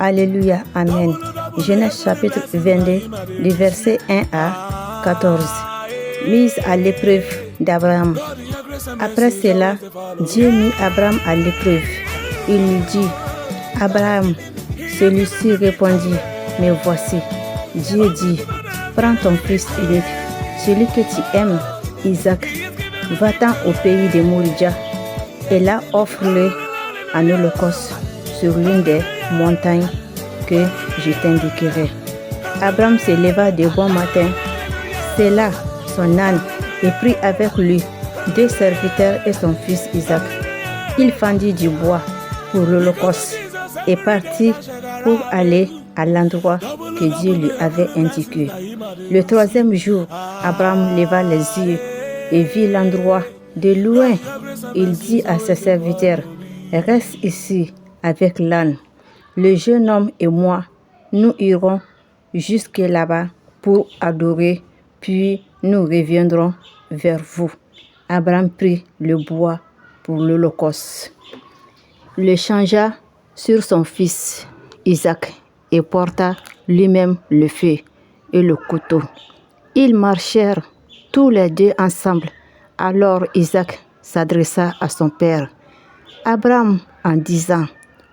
Alléluia, Amen. Genèse chapitre 22, du verset 1 à 14. Mise à l'épreuve d'Abraham. Après cela, Dieu mit Abraham à l'épreuve. Il lui dit, Abraham, celui-ci répondit, me voici. Dieu dit, prends ton fils unique, celui que tu aimes, Isaac, va-t'en au pays de Moria, et là offre-le en holocauste sur l'une des montagnes que je t'indiquerai. Abraham se leva de bon matin, sella son âne et prit avec lui 2 serviteurs et son fils Isaac. Il fendit du bois pour l'holocauste et partit pour aller à l'endroit que Dieu lui avait indiqué. Le 3e jour, Abraham leva les yeux et vit l'endroit de loin. Il dit à ses serviteurs, reste ici avec l'âne. Le jeune homme et moi, nous irons jusque là-bas pour adorer, puis nous reviendrons vers vous. Abraham prit le bois pour l'holocauste, le changea sur son fils Isaac et porta lui-même le feu et le couteau. Ils marchèrent tous les 2 ensemble. Alors Isaac s'adressa à son père, Abraham, en disant,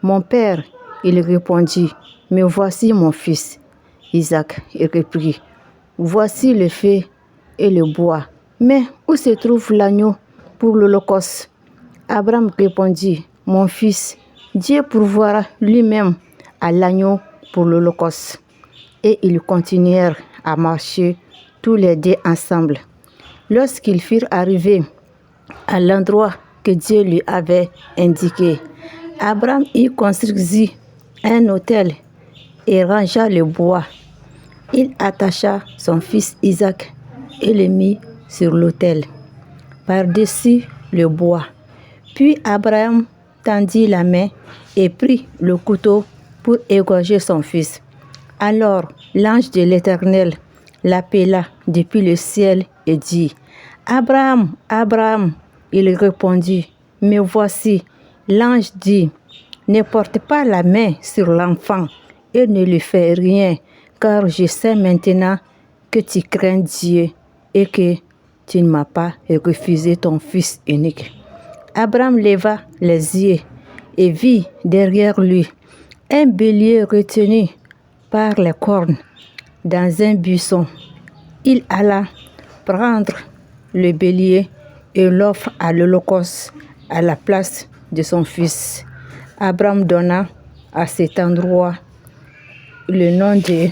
mon père. Il répondit, me voici mon fils. Isaac reprit, voici le feu et le bois, mais où se trouve l'agneau pour l'holocauste? Abraham répondit, mon fils, Dieu pourvoira lui-même à l'agneau pour l'holocauste. Et ils continuèrent à marcher tous les 2 ensemble. Lorsqu'ils furent arrivés à l'endroit que Dieu lui avait indiqué, Abraham y construisit un autel et rangea le bois. Il attacha son fils Isaac et le mit sur l'autel, par-dessus le bois. Puis Abraham tendit la main et prit le couteau pour égorger son fils. Alors l'ange de l'Éternel l'appela depuis le ciel et dit, Abraham, Abraham. Il répondit, me voici. L'ange dit, ne porte pas la main sur l'enfant et ne lui fais rien, car je sais maintenant que tu crains Dieu et que tu ne m'as pas refusé ton fils unique. Abraham leva les yeux et vit derrière lui un bélier retenu par les cornes dans un buisson. Il alla prendre le bélier et l'offre à l'holocauste à la place de son fils. Abraham donna à cet endroit le nom de